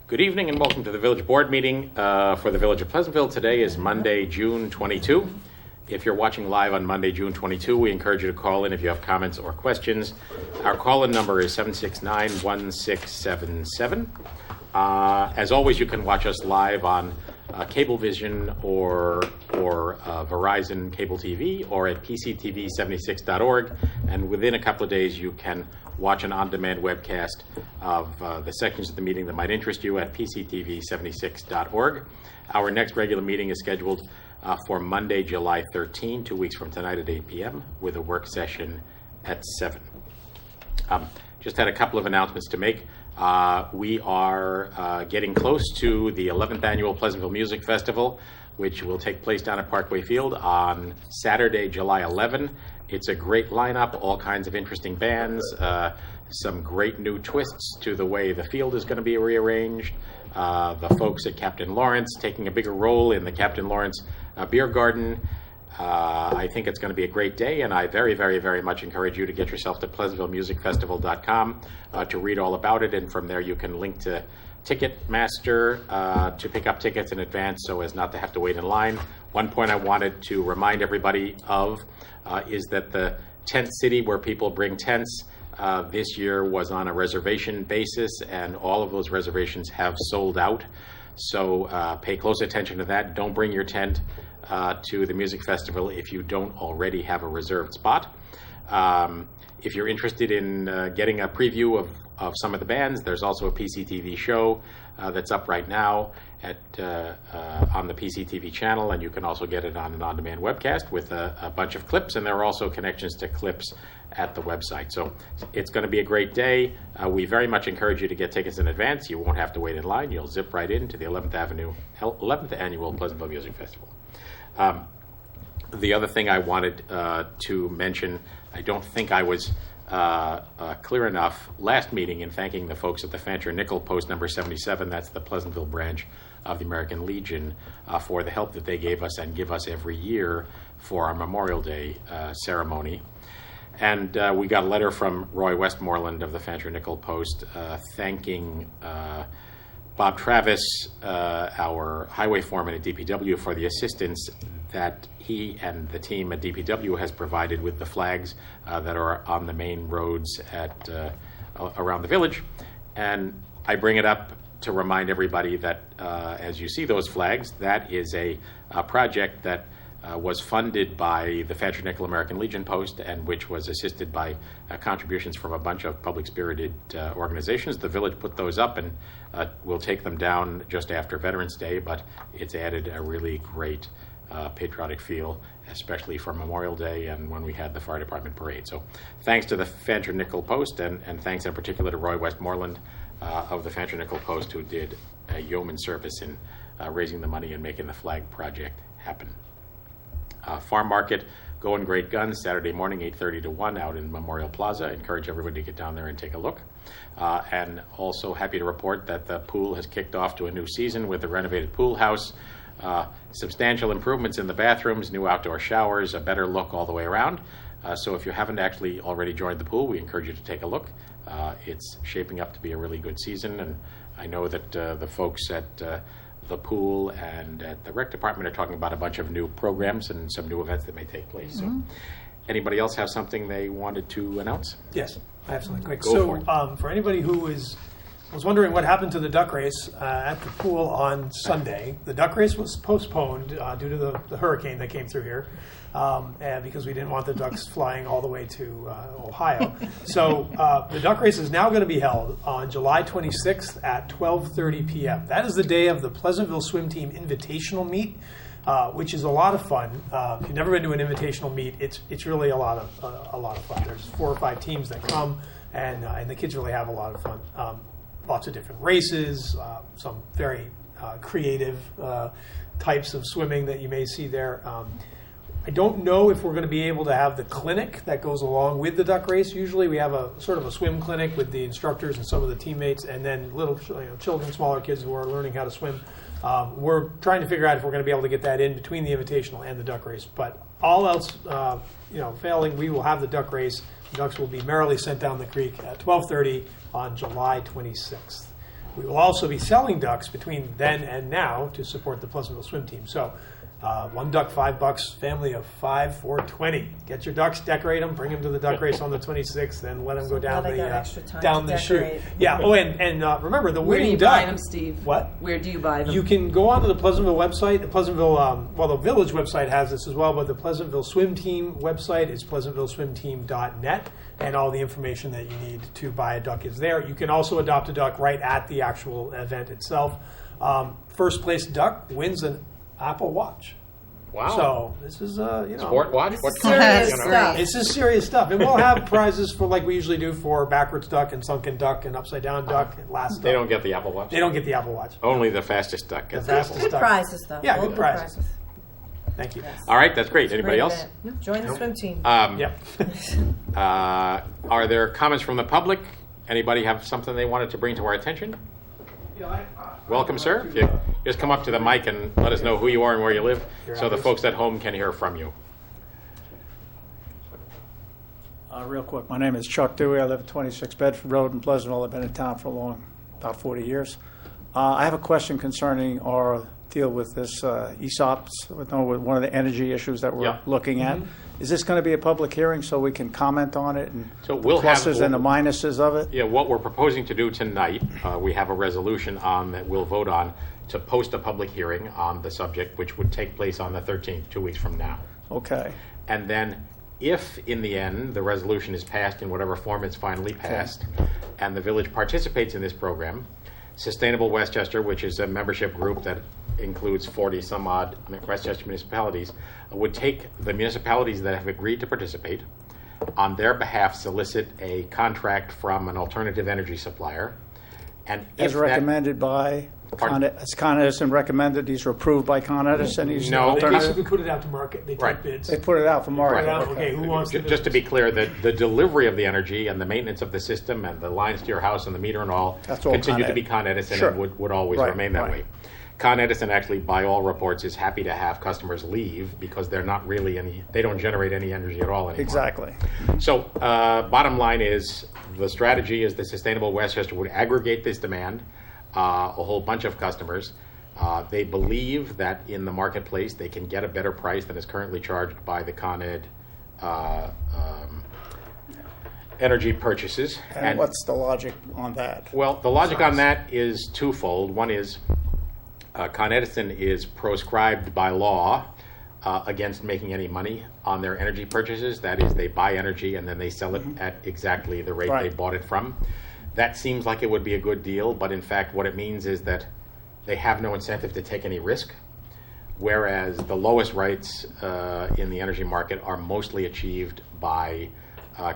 Good evening and welcome to the Village Board meeting for the Village of Pleasantville. Today is Monday, June 22. If you're watching live on Monday, June 22, we encourage you to call in if you have comments or questions. Our call-in number is 769-1677. As always, you can watch us live on Cablevision or Verizon Cable TV or at pctv76.org. And within a couple of days, you can watch an on-demand webcast of the sections of the meeting that might interest you at pctv76.org. Our next regular meeting is scheduled for Monday, July 13, 2 weeks from tonight at 8 p.m. with a work session at 7. Just had a couple of announcements to make. We are getting close to the 11th annual Pleasantville Music Festival, which will take place down at Parkway Field on Saturday, July 11. It's a great lineup, all kinds of interesting bands, some great new twists to the way the field is going to be rearranged. The folks at Captain Lawrence taking a bigger role in the Captain Lawrence Beer Garden. I think it's going to be a great day, and I very, very, very much encourage you to get yourself to PleasantvilleMusicFestival.com to read all about it, and from there you can link to Ticketmaster to pick up tickets in advance so as not to have to wait in line. One point I wanted to remind everybody of is that the tent city where people bring tents this year was on a reservation basis, and all of those reservations have sold out. So pay close attention to that. Don't bring your tent to the music festival if you don't already have a reserved spot. If you're interested in getting a preview of some of the bands, there's also a PCTV show that's up right now on the PCTV channel, and you can also get it on an on-demand webcast with a bunch of clips, and there are also connections to clips at the website. So it's going to be a great day. We very much encourage you to get tickets in advance. You won't have to wait in line. You'll zip right into the 11th Annual Pleasantville Music Festival. The other thing I wanted to mention, I don't think I was clear enough last meeting in thanking the folks at the Fancher Nickel Post number 77, that's the Pleasantville branch of the American Legion, for the help that they gave us and give us every year for our Memorial Day ceremony. And we got a letter from Roy Westmoreland of the Fancher Nickel Post thanking Bob Travis, our highway foreman at DPW, for the assistance that he and the team at DPW has provided with the flags that are on the main roads around the village. And I bring it up to remind everybody that as you see those flags, that is a project that was funded by the Fancher Nickel American Legion Post, and which was assisted by contributions from a bunch of public-spirited organizations. The village put those up, and we'll take them down just after Veterans Day, but it's added a really great patriotic feel, especially for Memorial Day and when we had the fire department parade. So thanks to the Fancher Nickel Post, and thanks in particular to Roy Westmoreland of the Fancher Nickel Post, who did a yeoman service in raising the money and making the flag project happen. Farm Market, Going Great Guns, Saturday morning, 8:30 to 1 out in Memorial Plaza. I encourage everybody to get down there and take a look. And also happy to report that the pool has kicked off to a new season with the renovated pool house. Substantial improvements in the bathrooms, new outdoor showers, a better look all the way around. So if you haven't actually already joined the pool, we encourage you to take a look. It's shaping up to be a really good season, and I know that the folks at the pool and at the rec department are talking about a bunch of new programs and some new events that may take place. So anybody else have something they wanted to announce? Yes, I have something quick. Go for anybody who was wondering what happened to the duck race at the pool on Sunday, the duck race was postponed due to the hurricane that came through here, and because we didn't want the ducks flying all the way to Ohio. So the duck race is now going to be held on July 26th at 12:30 p.m. That is the day of the Pleasantville Swim Team Invitational Meet, which is a lot of fun. If you've never been to an invitational meet, it's really a lot of fun. There's 4 or 5 teams that come, and the kids really have a lot of fun. Lots of different races, some very creative types of swimming that you may see there. I don't know if we're going to be able to have the clinic that goes along with the duck race. Usually we have a sort of a swim clinic with the instructors and some of the teammates, and then little children, smaller kids who are learning how to swim. We're trying to figure out if we're going to be able to get that in between the invitational and the duck race. But all else, failing, we will have the duck race. The ducks will be merrily sent down the creek at 12:30 on July 26th. We will also be selling ducks between then and now to support the Pleasantville swim team. So one duck, $5, family of 5, $4.20. Get your ducks, decorate them, bring them to the duck race on the 26th, and let them go down the chute. Yeah. Oh, and remember the Where do winning you duck. buy them, Steve? What? Where do you buy them? You can go onto the Pleasantville website. The Pleasantville, the village website has this as well, but the Pleasantville swim team website is pleasantvilleswimteam.net, and all the information that you need to buy a duck is there. You can also adopt a duck right at the actual event itself. First place duck wins an Apple Watch. Wow. So this is Sport watch? What serious stuff. This is serious stuff. And we'll have prizes for like we usually do for backwards duck and sunken duck and upside down duck and last duck. They don't get the Apple Watch? They don't get the Apple Watch. Only the fastest duck gets The fastest Good duck. prizes, though. Yeah, All good prizes. Thank you. All right, that's great. Anybody else? Join the swim team. Yep. Are there comments from the public? Anybody have something they wanted to bring to our attention? Welcome, sir. If you just come up to the mic and let us know who you are and where you live, so the folks at home can hear from you. Real quick, my name is Chuck Dewey. I live at 26 Bedford Road in Pleasantville. I've been in town for about 40 years. I have a question concerning our deal with this ESOPs, with one of the energy issues that we're Yeah. looking at. Is this going to be a public hearing so we can comment on it and So the we'll have- pluses and the minuses of it? Yeah, what we're proposing to do tonight, we have a resolution on that we'll vote on to post a public hearing on the subject, which would take place on the 13th, 2 weeks from now. Okay. And then if in the end the resolution is passed in whatever form it's finally passed, and the village participates in this program, Sustainable Westchester, which is a membership group that includes 40 some odd Westchester municipalities, would take the municipalities that have agreed to participate, on their behalf solicit a contract from an alternative energy supplier. And As recommended by Con Edison recommended, these are approved by Con Edison. These No. They alternative- basically put it out to market. They take Right. bids. They put it out for Put it market. out, okay, who wants to Just to be clear, the delivery of the energy and the maintenance of the system and the lines to your house and the meter and all That's all continue Con to be Ed. Con Edison Sure. and would always Right, remain that right. way. Con Edison actually, by all reports, is happy to have customers leave because they're not really they don't generate any energy at all anymore. Exactly. So bottom line is the strategy is the Sustainable Westchester would aggregate this demand, a whole bunch of customers. They believe that in the marketplace they can get a better price than is currently charged by the Con Ed energy purchases. And what's the logic on that? Well, the logic on that is twofold. One is Con Edison is proscribed by law against making any money on their energy purchases. That is, they buy energy and then they sell it at exactly the rate Right. they bought it from. That seems like it would be a good deal, but in fact what it means is that they have no incentive to take any risk, whereas the lowest rates in the energy market are mostly achieved by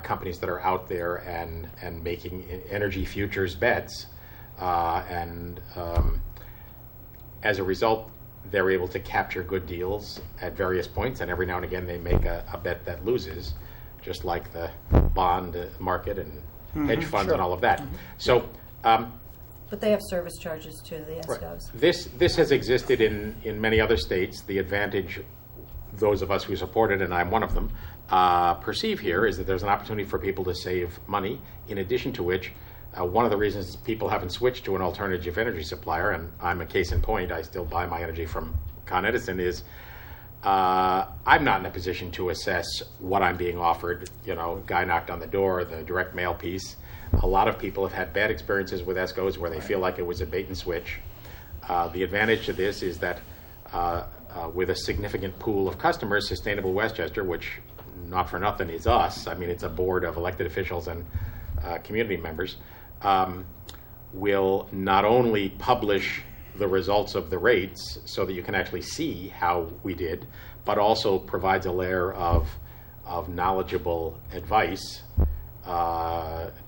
companies that are out there and making energy futures bets. As a result, they're able to capture good deals at various points, and every now and again they make a bet that loses, just like the bond market and hedge funds sure. and all of that. So But they have service charges too, the right, SGOs. this has existed in many other states. The advantage those of us who support it, and I'm one of them, perceive here is that there's an opportunity for people to save money, in addition to which one of the reasons people haven't switched to an alternative energy supplier, and I'm a case in point, I still buy my energy from Con Edison, is I'm not in a position to assess what I'm being offered. You know, guy knocked on the door, the direct mail piece. A lot of people have had bad experiences with ESCOs where they feel like it was a bait and switch. The advantage to this is that with a significant pool of customers, Sustainable Westchester, which not for nothing is us, I mean it's a board of elected officials and community members, will not only publish the results of the rates so that you can actually see how we did, but also provides a layer of knowledgeable advice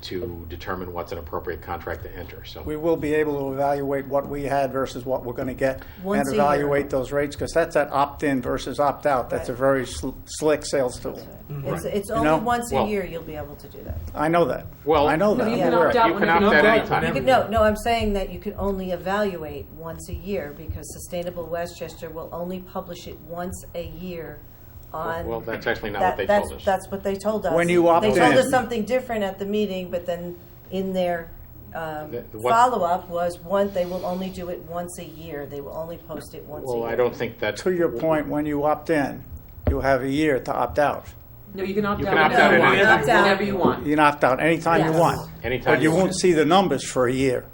to determine what's an appropriate contract to enter. So We will be able to evaluate what we had versus what we're going to get Once and a year. evaluate those rates, because that's that opt-in versus opt-out. That's a Right. very slick sales tool. It's You only know? once a Well- year you'll be able to do that. I know that. Well, I know that. you I'm can aware. opt out you can whenever opt you out want. anytime. You could, no, I'm saying that you can only evaluate once a year because Sustainable Westchester will only publish it once a year on. Well, that's actually not what they told us. That's what they told us. When you opt They told in. us something different at the meeting, but then in their follow-up was they will only do it once a year. They will only post it once a year. Well, I don't think that's... To your point, when you opt in, you have a year to opt out. No, you can opt You out can opt out whenever you want. anytime. Whenever you want. You can opt out anytime Yes. you want. Anytime But you you want. won't see the numbers for a year.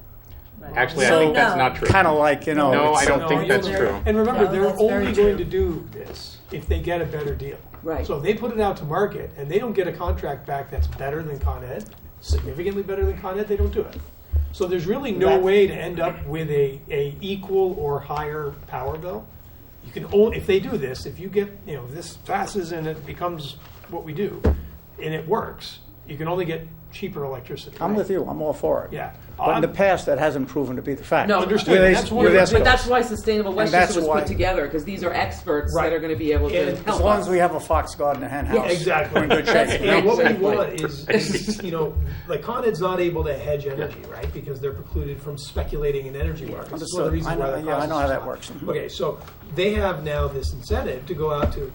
Right. Actually, So, I think that's no. not true. Kind of like, No, it's I don't No, think that's you're- true. And remember, No, they're that's very only true. going to do this if they get a better deal. Right. So if they put it out to market and they don't get a contract back that's better than Con Ed, significantly better than Con Ed, they don't do it. So there's really no way to end up with a equal or higher power bill. You can only, if they do this, if you get, this passes and it becomes what we do, and it works, you can only get cheaper electricity. I'm with you. I'm all for it. Yeah. But in the past, that hasn't proven to be the fact. No, Understood. With That's ACE- one with of the- ESCOs. But that's why Sustainable And that's Westchester was why- put together, because these are experts Right. that are going to be able to And help As long us. as we have a fox guard in the hen house, Yeah, exactly. we're in good shape. And what we Exactly. want is, like Con Ed's not able to hedge energy, right? Because they're precluded from speculating in energy markets. That's one of the reasons why their I know how costs that are works. high. Okay, so they have now this incentive to go out to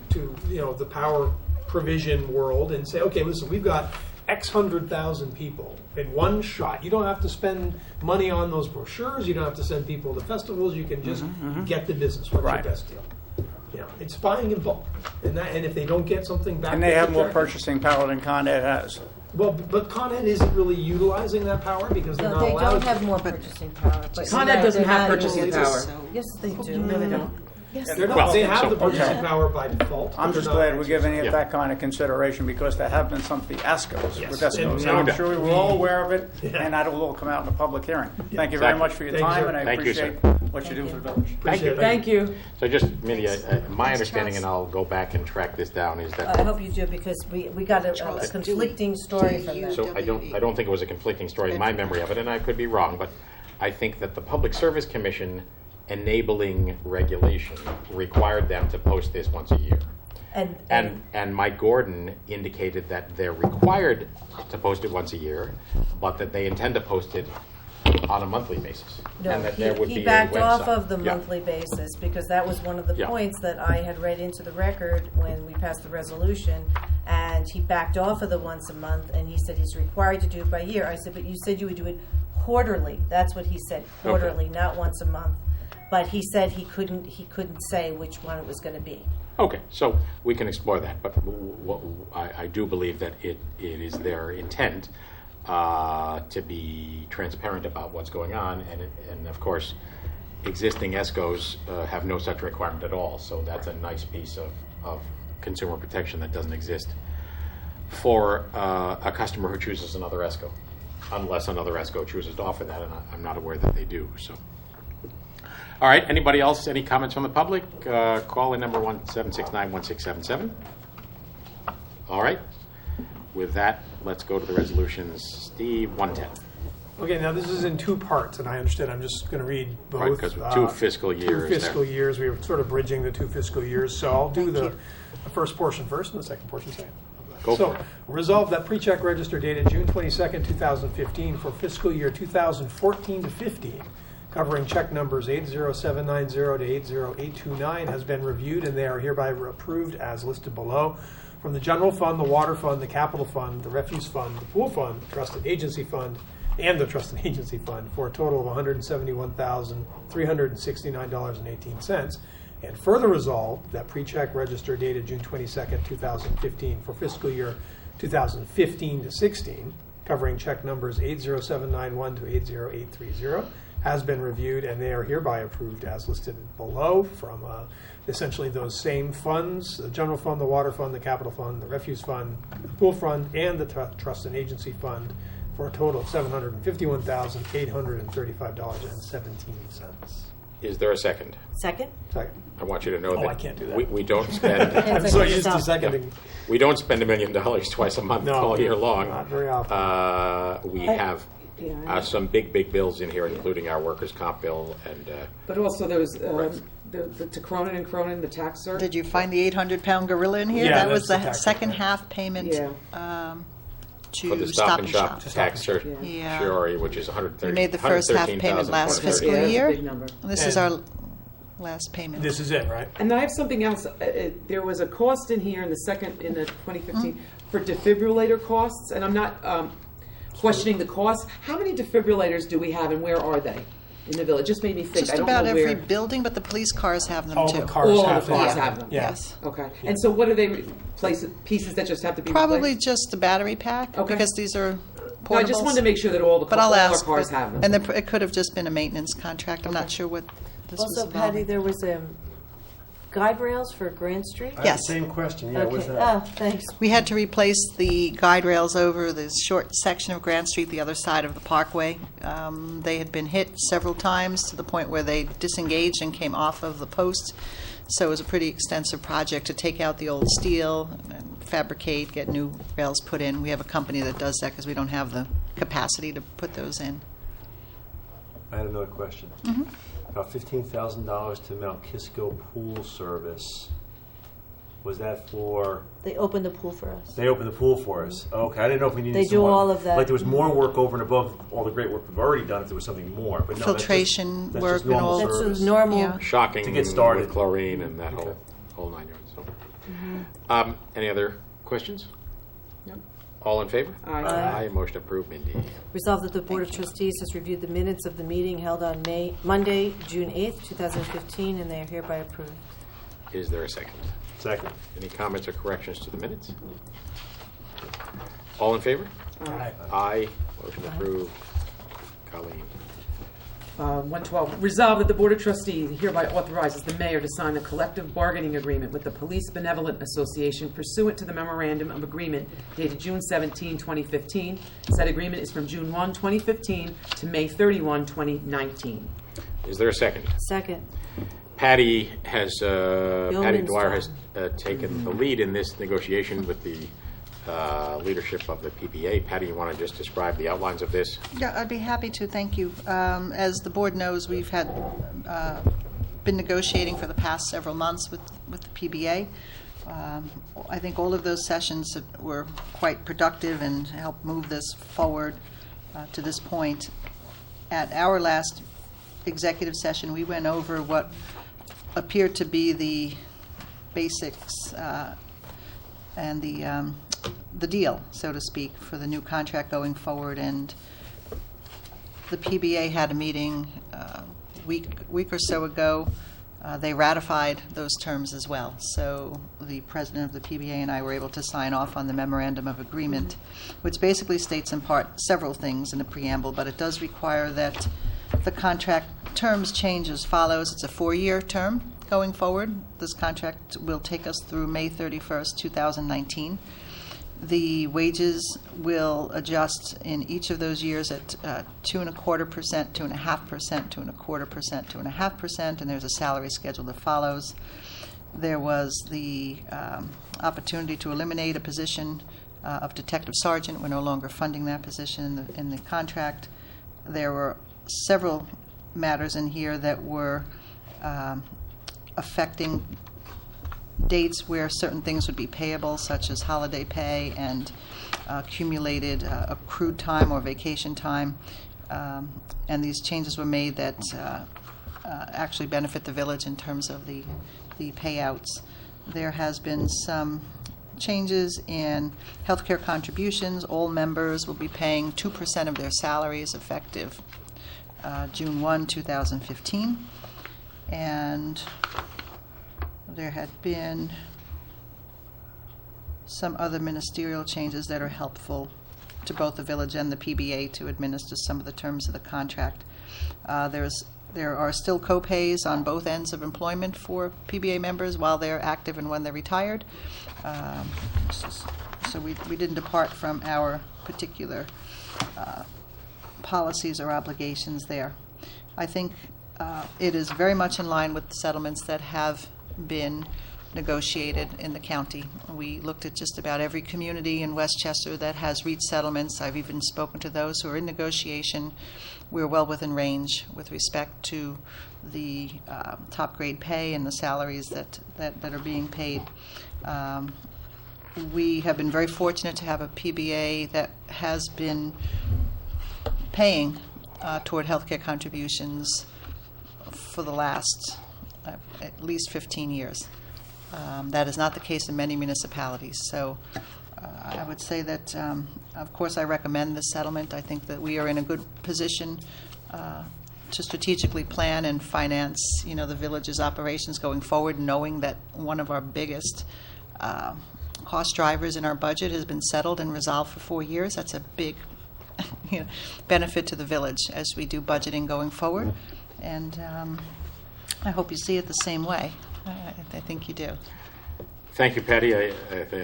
the power provision world and say, okay, listen, we've got X 100,000 people in one shot. You don't have to spend money on those brochures. You don't have to send people to festivals. You can just get the business. What's Right. your best deal? It's buying in bulk, and if they don't get something back, And they have more reject it. purchasing power than Con Ed has. Well, but Con Ed isn't really utilizing that power because they're No, not they allowed don't to. have more purchasing power. But Con Ed doesn't they're have not purchasing able to- power. Yes, they do. No, they don't. Yes, They're not, Well, they have so- the purchasing okay. power by default. I'm but just they're glad not we're giving it Yeah. that kind of consideration because there have been some fiascos Yes. with ESCOs. And And no I'm doubt. sure we're all aware of it, Yeah. and that'll all come out in the public hearing. Thank you very Exactly. much for your Thank you, time, sir. and I Thank you, sir. appreciate what you Thank do you. for the village. Appreciate it. Thank you. So just, Minnie, my understanding, and I'll go back and track this down, is I that, hope you do because we got a conflicting story from them. so I don't think it was a conflicting story in my memory of it, and I could be wrong, but I think that the Public Service Commission enabling regulation required them to post this once a year. And Mike Gordon indicated that they're required to post it once a year, but that they intend to post it on a monthly basis. No, And that there would he be a backed off website. of the Yeah. monthly basis because that was one of the Yeah. points that I had read into the record when we passed the resolution. And he backed off of the once a month and he said he's required to do it by year. I said, but you said you would do it quarterly. That's what he said, quarterly, not once a month. But he said he couldn't say which one it was going to be. Okay, so we can explore that, but I do believe that it is their intent to be transparent about what's going on, and of course, existing ESCOs have no such requirement at all, so that's a nice piece of consumer protection that doesn't exist for a customer who chooses another ESCO, unless another ESCO chooses to offer that, and I'm not aware that they do, so. All right, anybody else, any comments from the public? Call in number 1-769-1677. All right, with that, let's go to the resolutions. Steve, 110. Okay, now this is in two parts, and I understand I'm just going to read both. Right, 'cause with two fiscal years Two fiscal there. years. We were sort of bridging the two fiscal years, so I'll do the first portion first and the second portion second. Go So, for it. resolve that pre-check register dated June 22nd, 2015 for fiscal year 2014 to 15, covering check numbers 80790 to 80829 has been reviewed and they are hereby approved as listed below. From the general fund, the water fund, the capital fund, the refuse fund, the pool fund, trust and agency fund, and the trust and agency fund for a total of $171,369.18. And further resolved that pre-check register dated June 22nd, 2015 for fiscal year 2015 to 16, covering check numbers 80791 to 80830, has been reviewed and they are hereby approved as listed below from essentially those same funds, the general fund, the water fund, the capital fund, the refuse fund, the pool fund, and the trust and agency fund for a total of $751,835.17. Is there a second? Second? Second. I want you to know that I can't do that. we don't spend I'm so used to seconding. we don't spend $1 million twice a month No, all year long. not very often. We have some big bills in here, including our workers' comp bill and. But also there was the to Cronin and Cronin, the tax cert. Did you find the 800-pound gorilla in here? Yeah, That was that's the the tax second cert. half payment Yeah. to For the Stop and Shop tax Yeah. certiorari, which is 130. We made the first half payment last fiscal Yeah, that's a year. big number. And this is And- our last payment. This is it, right? And then I have something else. There was a cost in here in the 2015 for defibrillator costs, and I'm not. questioning the cost. How many defibrillators do we have, and where are they in the village? Just made me think. Just I don't about know every where. building, but the police cars have them All too. the cars All have the cars them. have them. Yeah. Yes. Okay. And so what are they pieces that just have to be Probably replaced? just the battery pack, Okay. because these are portables. No, I just wanted to make sure that all But I'll our ask. cars have them. And it could have just been a maintenance contract. I'm not sure what this was Also, about. Patty, there was guide rails for Grand Street? I have Yes. the same question. Yeah, what's Okay. that? Oh, thanks. We had to replace the guide rails over the short section of Grand Street, the other side of the Parkway. They had been hit several times to the point where they disengaged and came off of the post. So it was a pretty extensive project to take out the old steel and fabricate, get new rails put in. We have a company that does that because we don't have the capacity to put those in. I had another question. Mm-hmm. About $15,000 to Mount Kisco Pool Service. Was that for? They opened the pool for us. They opened the pool for us. Okay, I didn't know if we needed. They some do more, all of that. Like there was more work over and above all the great work we've already done. If there was something more, but no, Filtration that's work just and normal all- That's service. a normal. Yeah. Shocking To get started. with chlorine and that Okay. whole 9 yards. So. Mm-hmm. Any other questions? No. All in favor? Aye. Aye. Motion approved, Mindy. Resolved that the Board of Trustees has reviewed the minutes of the meeting held on Monday, June 8th, 2015, and they are hereby approved. Is there a second? Second. Any comments or corrections to the minutes? All in favor? Aye. Aye. Motion approved. Colleen. 112, resolved that the Board of Trustees hereby authorizes the mayor to sign a collective bargaining agreement with the Police Benevolent Association pursuant to the memorandum of agreement dated June 17, 2015. Said agreement is from June 1, 2015 to May 31, 2019. Is there a second? Second. Patty Dwyer has taken the lead in this negotiation with the leadership of the PBA. Patty, you want to just describe the outlines of this? Yeah, I'd be happy to. Thank you. As the board knows, we've had been negotiating for the past several months with the PBA. I think all of those sessions were quite productive and helped move this forward to this point. At our last executive session, we went over what appeared to be the basics and the deal, so to speak, for the new contract going forward. And the PBA had a meeting a week or so ago. They ratified those terms as well. So the president of the PBA and I were able to sign off on the memorandum of agreement, which basically states in part several things in the preamble, but it does require that the contract terms change as follows. It's a 4-year term going forward. This contract will take us through May 31st, 2019. The wages will adjust in each of those years at 2.25%, 2.5%, 2.25%, 2.5%, and there's a salary schedule that follows. There was the opportunity to eliminate a position of detective sergeant. We're no longer funding that position in the contract. There were several matters in here that were affecting dates where certain things would be payable, such as holiday pay and accumulated accrued time or vacation time. And these changes were made that actually benefit the village in terms of the payouts. There has been some changes in healthcare contributions. All members will be paying 2% of their salaries effective June 1, 2015. And there had been some other ministerial changes that are helpful to both the village and the PBA to administer some of the terms of the contract. There are still co-pays on both ends of employment for PBA members while they're active and when they're retired. So we didn't depart from our particular policies or obligations there. I think it is very much in line with the settlements that have been negotiated in the county. We looked at just about every community in Westchester that has reached settlements. I've even spoken to those who are in negotiation. We're well within range with respect to the top grade pay and the salaries that are being paid. We have been very fortunate to have a PBA that has been paying toward healthcare contributions for the last at least 15 years. That is not the case in many municipalities. So I would say that, of course, I recommend this settlement. I think that we are in a good position to strategically plan and finance, the village's operations going forward, knowing that one of our biggest cost drivers in our budget has been settled and resolved for 4 years. That's a big benefit to the village as we do budgeting going forward. And I hope you see it the same way. I think you do. Thank you, Patty. I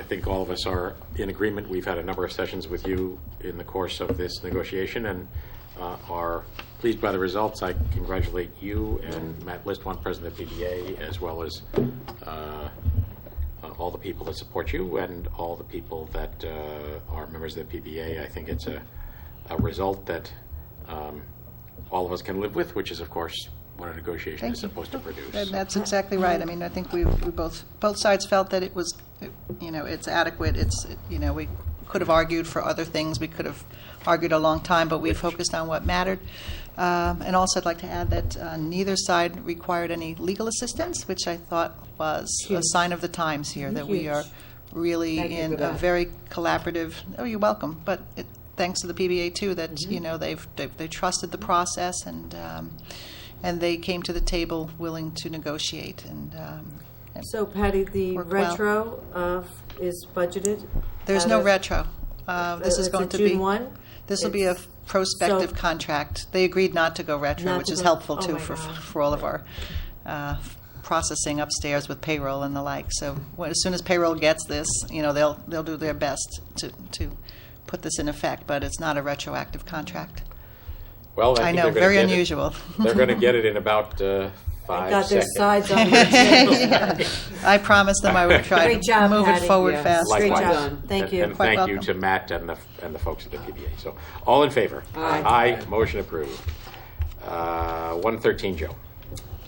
think all of us are in agreement. We've had a number of sessions with you in the course of this negotiation and are pleased by the results. I congratulate you and Matt Listwan, President of the PBA, as well as all the people that support you and all the people that are members of the PBA. I think it's a result that all of us can live with, which is, of course, what a negotiation is supposed to produce. And that's exactly right. I mean, I think we both sides felt that it was, it's adequate. We could have argued for other things. We could have argued a long time, but we focused on what mattered. And also, I'd like to add that neither side required any legal assistance, which I thought was a sign of the times here, that we are really in a very collaborative. Oh, you're welcome. But thanks to the PBA too, that they trusted the process and they came to the table willing to negotiate. And So, Patty, the retro is budgeted? There's no retro. This is going to be June 1? This will be a prospective contract. They agreed not to go retro, which is helpful too for all of our processing upstairs with payroll and the like. So as soon as payroll gets this, they'll do their best to put this in effect. But it's not a retroactive contract. Well, I know, very unusual. They're going to get it in about 5 got their seconds. sides on their I promised them I would try Great to job, move Patty. it forward Yeah. fast. Great Likewise. job. Thank you. And Quite thank you welcome. to Matt and the folks at the PBA. So, all in favor? Aye. Motion approved. 113, Joe.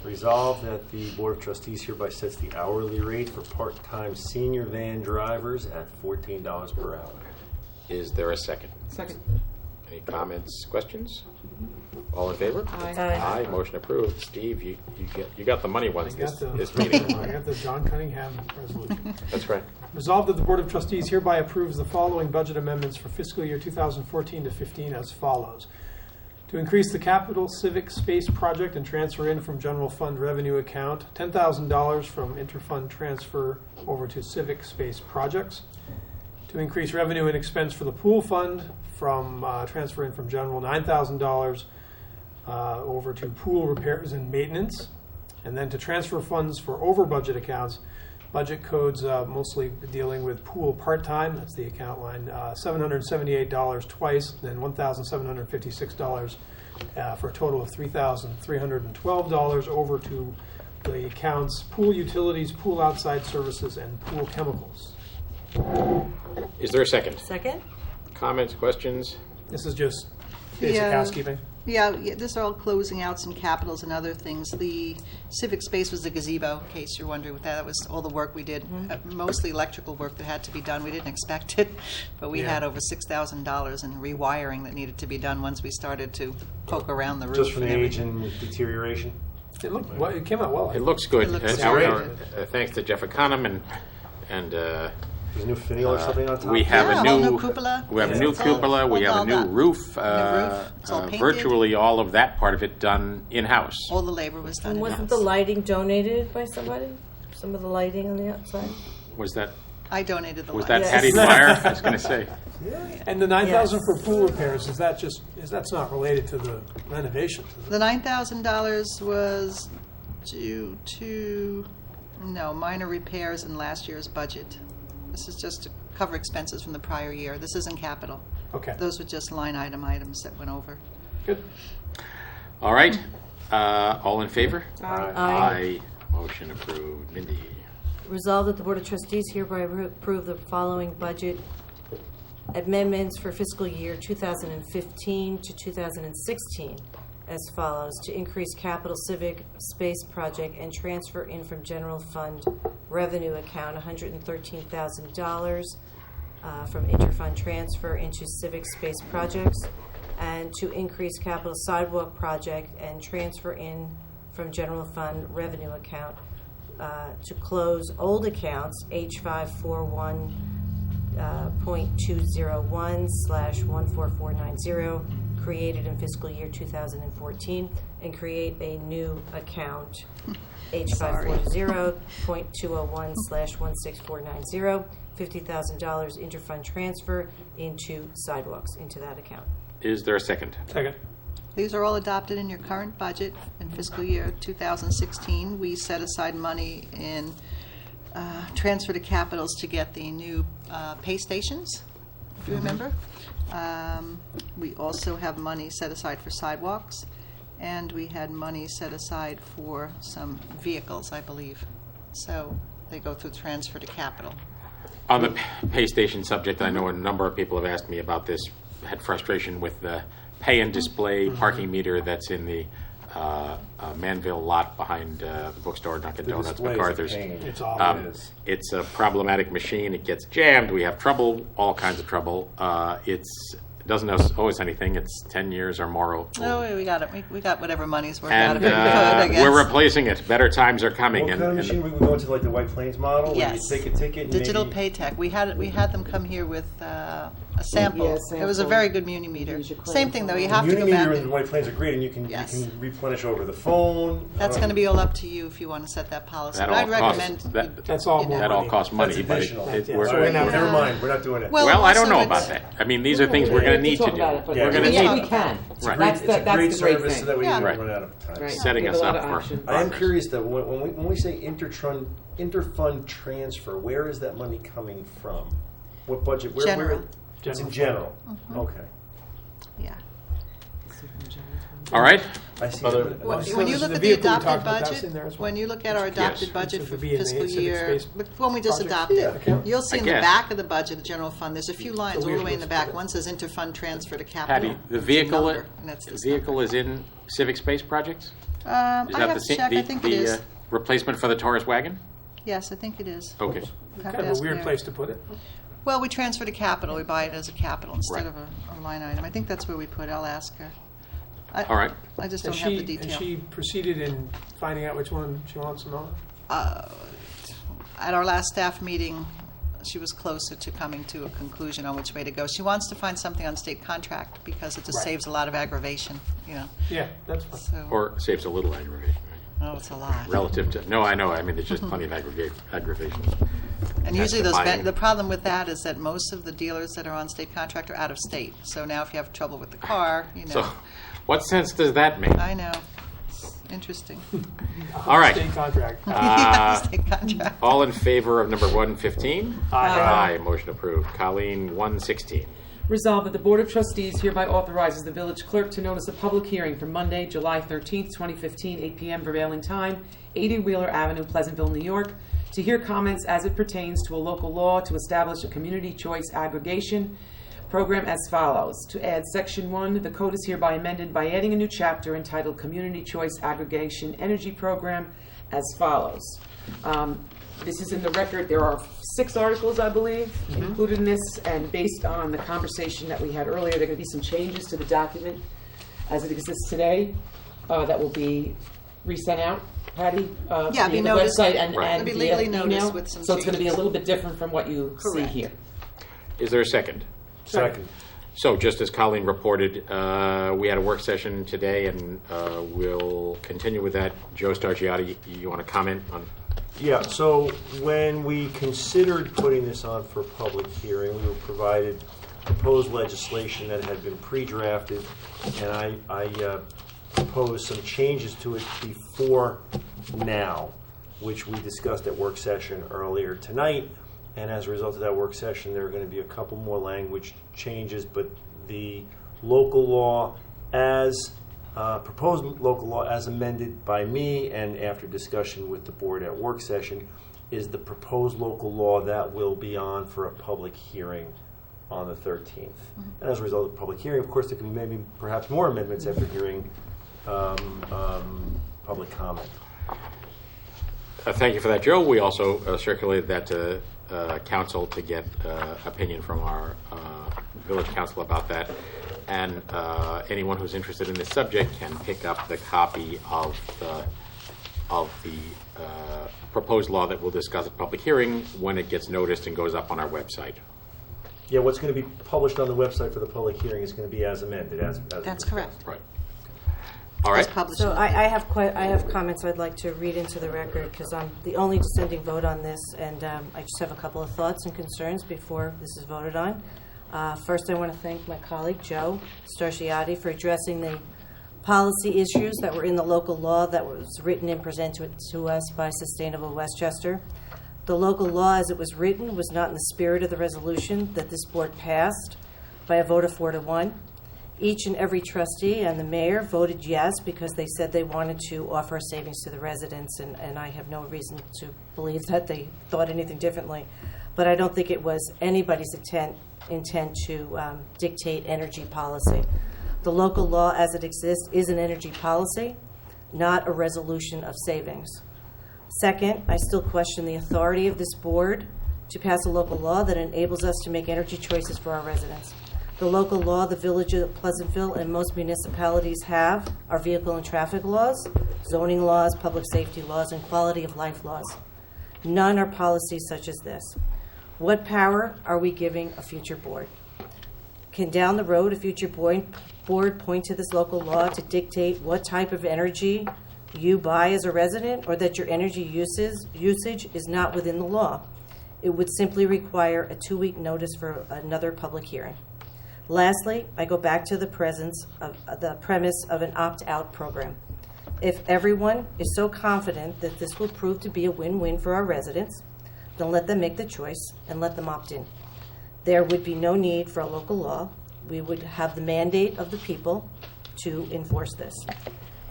Resolved that the Board of Trustees hereby sets the hourly rate for part-time senior van drivers at $14 per hour. Is there a second? Second. Any comments, questions? All in favor? Aye. Motion approved. Steve, you got the money ones I got this meeting. I got the John Cunningham resolution. That's right. Resolved that the Board of Trustees hereby approves the following budget amendments for fiscal year 2014 to 15 as follows. To increase the capital civic space project and transfer in from general fund revenue account $10,000 from interfund transfer over to civic space projects. To increase revenue and expense for the pool fund from transfer in from general $9,000 over to pool repairs and maintenance. And then to transfer funds for over budget accounts, budget codes mostly dealing with pool part-time, that's the account line, $778 twice, then $1,756 for a total of $3,312 over to the accounts pool utilities, pool outside services, and pool chemicals. Is there a second? Second? Comments, questions? This is just basic housekeeping. Yeah, this are all closing out some capitals and other things. The civic space was the gazebo, in case you're wondering what that. That was all the work we did, mostly electrical work that had to be done. We didn't expect it, but we had over $6,000 in rewiring that needed to be done once we started to poke around the roof. Just from and the age everything. and deterioration? It came out well. It looks good. It looks Our- great. thanks to Jeff Econom and There's a new finial or something on top? we have Yeah, a whole new new cupola. We have a Yeah. new It's all- cupola. We have all a new done. roof. It's all painted. Virtually all of that part of it done in-house. All the labor was done And wasn't in-house. the lighting donated by somebody? Some of the lighting on the outside? Was that I donated the was lights. that Patty Dwyer? I was going to say. And the $9,000 Yes. for pool repairs, that's not related to the renovations? Is it? The $9,000 was due to, minor repairs in last year's budget. This is just to cover expenses from the prior year. This isn't capital. Okay, Those were just line items that went over. good. All right. All in favor? Aye. Motion approved. Mindy. Resolved that the Board of Trustees hereby approve the following budget amendments for fiscal year 2015 to 2016 as follows. To increase capital civic space project and transfer in from general fund revenue account $113,000 from interfund transfer into civic space projects, and to increase capital sidewalk project and transfer in from general fund revenue account to close old accounts H541 .201/14490 created in fiscal year 2014 and create a new account H540.201/16490, $50,000 interfund transfer into sidewalks into that account. Is there a second? Second. These are all adopted in your current budget. In fiscal year 2016, we set aside money in transfer to capitals to get the new pay stations, if you remember. We also have money set aside for sidewalks, and we had money set aside for some vehicles, I believe. So they go through transfer to capital. On the pay station subject, I know a number of people have asked me about this, had frustration with the pay and display parking meter that's in the Manville lot behind the bookstore, Dunkin' Donuts, display is a MacArthur's. pain. It's awful. It's a problematic machine. It gets jammed. We have trouble, all kinds of trouble. It doesn't owe us anything. It's 10 years or more old. Oh, we got it. We got whatever money's worth out And of it. I guess. we're replacing it. Better times are coming. What kind of machine? We go into like the White Plains model, Yes. where you take a ticket and Digital maybe... pay tech. We had them come here with a sample. Yeah, It was a sample. very good Muni meter. Use your credit Same thing though. You card. have to go back. Unimeter and White Plains are great, and you can replenish over the phone. That's going to be all up to you if you want to set that policy. That But all I'd recommend. costs- that- you- That's all you more know. That all money. costs money, That's but additional. Yeah, we're, so we're not- Never mind, we're not doing it. Well, well, I don't also know it's- about that. I mean, these are things we're going to need to do. But Yeah, We're going to yeah, need we can. Right. That's It's a the great great service, thing. so that we Yeah. don't run out of time. Right. setting We have us a lot up of for options. I am progress. curious though, when we say interfund transfer, where is that money coming from? What budget? Where? General. It's in general. Okay. Yeah. All right. I see. Other- it. When So you this is look the at the vehicle we adopted talked about, that's budget, in there as well? when you look at our adopted Yes. budget Which for would be in the fiscal civic year, space when we just project. adopted, Yeah. you'll see I in the guess. back of the budget, the general fund, there's a few lines So all we the way in the just back. put it- One says interfund transfer to capital. Patty, the It's a vehicle, number, and that's this is in civic space projects? number. I have to check. I think it is. Replacement for the Taurus wagon? Yes, I think it is. Okay. We'll have Kind to of a ask weird Mary. place to put it. Well, we transfer to capital. We buy it as a capital instead Right. of a line item. I think that's where we put it. I'll ask her. All right. I just And don't have the she, detail. and she proceeded in finding out which one she wants to know. At our last staff meeting, she was closer to coming to a conclusion on which way to go. She wants to find something on state contract because it just Right. saves a lot of aggravation, you know. Yeah, that's fine. So, Or saves a little aggravation. oh, it's a lot. Relative to, no, I know, I mean, there's just plenty of aggravation. And usually Testifying. the problem with that is that most of the dealers that are on state contract are out of state. So now if you have trouble with the car, you know. So, what sense does that make? I know. It's interesting. All right. State contract. State contract. All in favor of number 115? Aye. Aye. Motion approved. Colleen, 116. Resolved that the Board of Trustees hereby authorizes the village clerk to notice a public hearing for Monday, July 13th, 2015, 8 p.m. prevailing time, 80 Wheeler Avenue, Pleasantville, New York, to hear comments as it pertains to a local law to establish a community choice aggregation program as follows. To add Section 1, the code is hereby amended by adding a new chapter entitled Community Choice Aggregation Energy Program as follows. This is in the record. There are 6 articles, I believe, included in this, and based on the conversation that we had earlier, there are going to be some changes to the document as it exists today that will be resent out, Patty, Yeah, via be the noticed. website and, Right. and It'll be via legally noticed email. with some So it's going to be a changes. little bit different from what you see Correct. here. Is there a second? Second. So, just as Colleen reported, we had a work session today, and we'll continue with that. Joe Stargiotti, you want to comment on? Yeah, so when we considered putting this on for public hearing, we were provided proposed legislation that had been pre-drafted, and I proposed some changes to it before now, which we discussed at work session earlier tonight. And as a result of that work session, there are going to be a couple more language changes, but the local law as proposed local law as amended by me and after discussion with the board at work session is the proposed local law that will be on for a public hearing on the 13th. And as a result of the public hearing, of course, there can be maybe perhaps more amendments after hearing public comment. Thank you for that, Joe. We also circulated that to council to get opinion from our village council about that. And anyone who's interested in this subject can pick up the copy of the proposed law that we'll discuss at public hearing when it gets noticed and goes up on our website. Yeah, what's going to be published on the website for the public hearing is going to be as amended. That's correct. Right. All right. As published. So I have comments I'd like to read into the record because I'm the only dissenting vote on this, and I just have a couple of thoughts and concerns before this is voted on. First, I want to thank my colleague Joe Starchiati for addressing the policy issues that were in the local law that was written and presented to us by Sustainable Westchester. The local law as it was written was not in the spirit of the resolution that this board passed by a vote of 4-1. Each and every trustee and the mayor voted yes because they said they wanted to offer savings to the residents, and I have no reason to believe that they thought anything differently. But I don't think it was anybody's intent to dictate energy policy. The local law as it exists is an energy policy, not a resolution of savings. Second, I still question the authority of this board to pass a local law that enables us to make energy choices for our residents. The local law the Village of Pleasantville and most municipalities have are vehicle and traffic laws, zoning laws, public safety laws, and quality of life laws. None are policies such as this. What power are we giving a future board? Can down the road a future board point to this local law to dictate what type of energy you buy as a resident, or that your energy usage is not within the law? It would simply require a 2-week notice for another public hearing. Lastly, I go back to the premise of an opt-out program. If everyone is so confident that this will prove to be a win-win for our residents, then let them make the choice and let them opt in. There would be no need for a local law. We would have the mandate of the people to enforce this.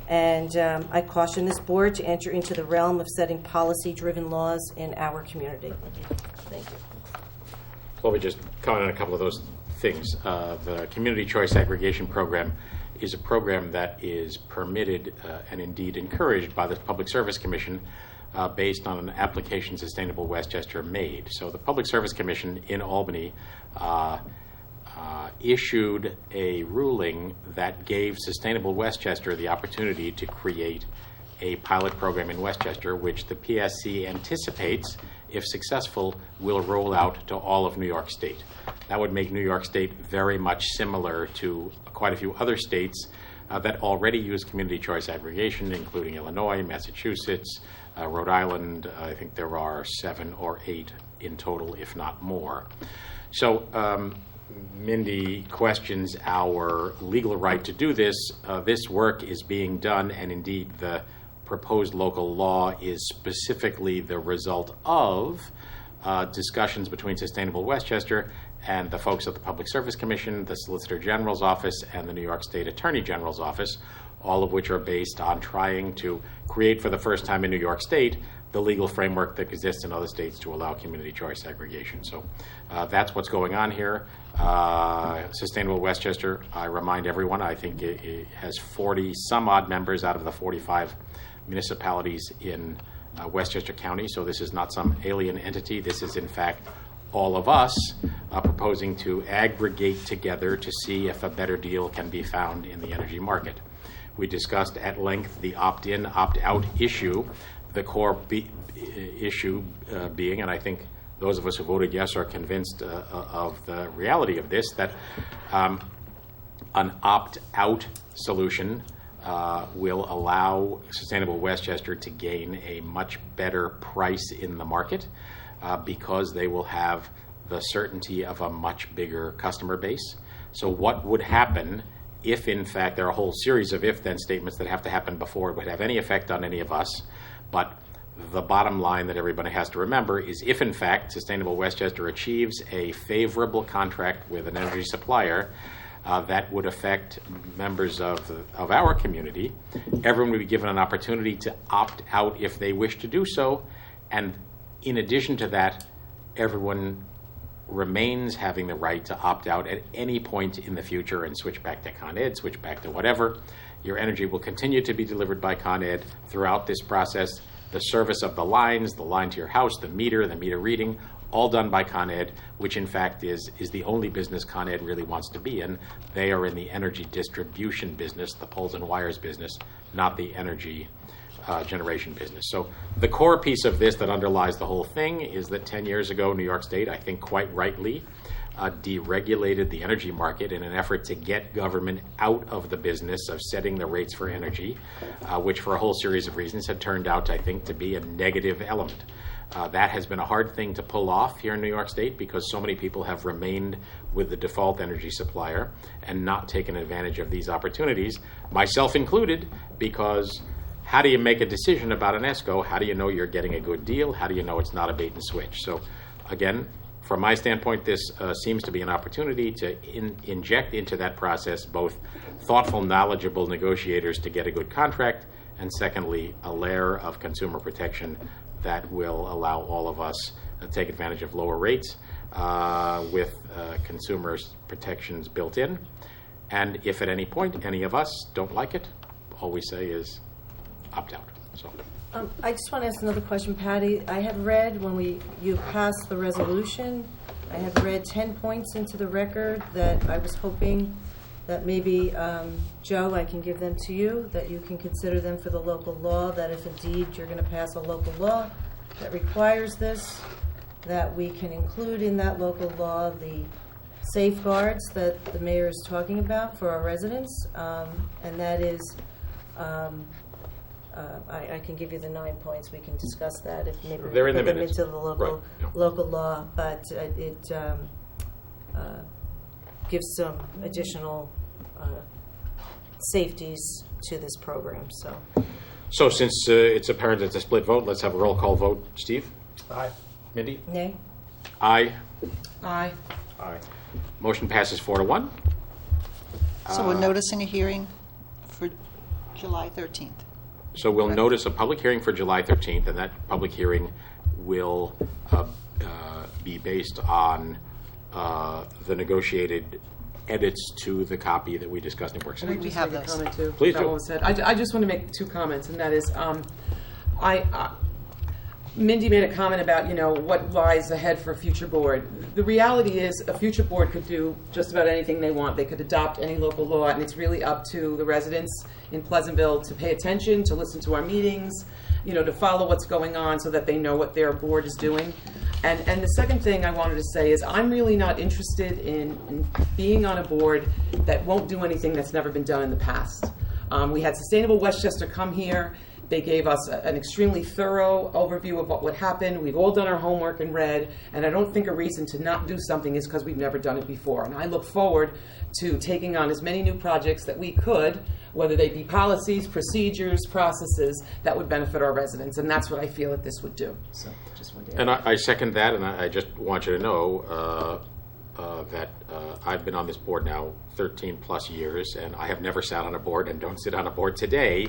And I caution this board to enter into the realm of setting policy-driven laws in our community. Thank you. Let me just comment on a couple of those things. The Community Choice Aggregation Program is a program that is permitted and indeed encouraged by the Public Service Commission based on an application Sustainable Westchester made. So the Public Service Commission in Albany issued a ruling that gave Sustainable Westchester the opportunity to create a pilot program in Westchester, which the PSC anticipates, if successful, will roll out to all of New York State. That would make New York State very much similar to quite a few other states that already use community choice aggregation, including Illinois, Massachusetts, Rhode Island. I think there are 7 or 8 in total, if not more. So Mindy questions our legal right to do this. This work is being done, and indeed the proposed local law is specifically the result of discussions between Sustainable Westchester and the folks at the Public Service Commission, the Solicitor General's Office, and the New York State Attorney General's Office, all of which are based on trying to create for the first time in New York State the legal framework that exists in other states to allow community choice aggregation. So that's what's going on here. Sustainable Westchester, I remind everyone, I think it has 40 some odd members out of the 45 municipalities in Westchester County. So this is not some alien entity. This is in fact all of us proposing to aggregate together to see if a better deal can be found in the energy market. We discussed at length the opt-in, opt-out issue, the core issue being, and I think those of us who voted yes are convinced of the reality of this, that an opt-out solution will allow Sustainable Westchester to gain a much better price in the market because they will have the certainty of a much bigger customer base. So what would happen if, in fact, there are a whole series of if-then statements that have to happen before it would have any effect on any of us, but the bottom line that everybody has to remember is if, in fact, Sustainable Westchester achieves a favorable contract with an energy supplier that would affect members of our community, everyone would be given an opportunity to opt out if they wish to do so. And in addition to that, everyone remains having the right to opt out at any point in the future and switch back to Con Ed, switch back to whatever. Your energy will continue to be delivered by Con Ed throughout this process. The service of the lines, the line to your house, the meter reading, all done by Con Ed, which in fact is the only business Con Ed really wants to be in. They are in the energy distribution business, the poles and wires business, not the energy generation business. So the core piece of this that underlies the whole thing is that 10 years ago, New York State, I think quite rightly, deregulated the energy market in an effort to get government out of the business of setting the rates for energy, which for a whole series of reasons had turned out, I think, to be a negative element. That has been a hard thing to pull off here in New York State because so many people have remained with the default energy supplier and not taken advantage of these opportunities, myself included, because how do you make a decision about an ESCO? How do you know you're getting a good deal? How do you know it's not a bait and switch? So again, from my standpoint, this seems to be an opportunity to inject into that process both thoughtful, knowledgeable negotiators to get a good contract, and secondly, a layer of consumer protection that will allow all of us to take advantage of lower rates with consumers' protections built in. And if at any point any of us don't like it, all we say is opt out. So. I just want to ask another question, Patty. I had read when you passed the resolution, I had read 10 points into the record that I was hoping that maybe, Joe, I can give them to you, that you can consider them for the local law, that if indeed you're going to pass a local law that requires this, that we can include in that local law the safeguards that the mayor is talking about for our residents, and that is, I can give you the 9 points. We can discuss that if maybe They're in put the them minutes. into the local Right. Yeah. local law, but it gives some additional safeties to this program. So since it's apparent it's a split vote, let's have a roll call vote. Steve? Aye. Mindy? Nay? Aye. Aye. Aye. Motion passes 4-1. So we're noticing a hearing for July 13th. So we'll notice a public hearing for July 13th, and that public hearing will be based on the negotiated edits to the copy that we discussed in work Can I session. just have make a those. comment too? Please about do. what was said? I just want to make 2 comments, and that is, Mindy made a comment about, what lies ahead for a future board. The reality is a future board could do just about anything they want. They could adopt any local law, and it's really up to the residents in Pleasantville to pay attention, to listen to our meetings, to follow what's going on so that they know what their board is doing. And the second thing I wanted to say is I'm really not interested in being on a board that won't do anything that's never been done in the past. We had Sustainable Westchester come here. They gave us an extremely thorough overview of what would happen. We've all done our homework and read, and I don't think a reason to not do something is because we've never done it before. And I look forward to taking on as many new projects that we could, whether they be policies, procedures, processes, that would benefit our residents. And that's what I feel that this would do. So just wanted to add. And I second that, and I just want you to know that I've been on this board now 13 plus years, and I have never sat on a board and don't sit on a board today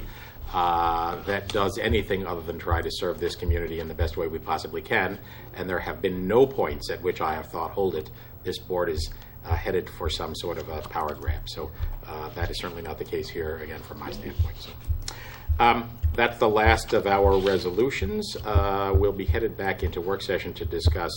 that does anything other than try to serve this community in the best way we possibly can. And there have been no points at which I have thought, hold it, this board is headed for some sort of a power grab. So that is certainly not the case here, again, from my standpoint. So that's the last of our resolutions. We'll be headed back into work session to discuss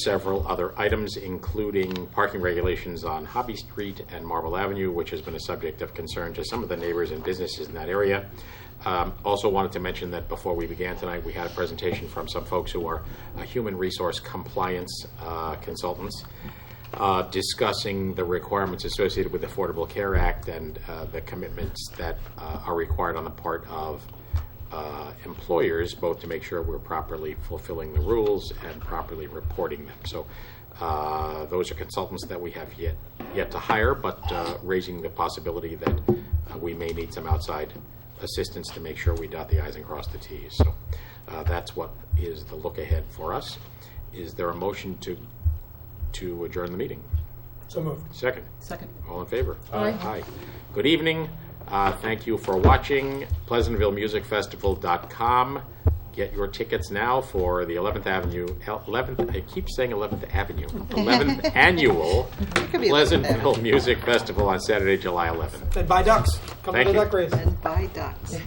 several other items, including parking regulations on Hobby Street and Marble Avenue, which has been a subject of concern to some of the neighbors and businesses in that area. Also wanted to mention that before we began tonight, we had a presentation from some folks who are human resource compliance consultants discussing the requirements associated with the Affordable Care Act and the commitments that are required on the part of employers, both to make sure we're properly fulfilling the rules and properly reporting them. So those are consultants that we have yet to hire, but raising the possibility that we may need some outside assistance to make sure we dot the I's and cross the T's. So that's what is the look ahead for us. Is there a motion to adjourn the meeting? So moved. Second. All in favor? Aye. Aye. Good evening. Thank you for watching. PleasantvilleMusicFestival.com. Get your tickets now for the 11th Avenue. I keep saying 11th Avenue. 11th Annual could be 11th Pleasantville Avenue. Music Festival on Saturday, July 11th. And buy ducks. Come Thank to the you. duck race. And buy ducks.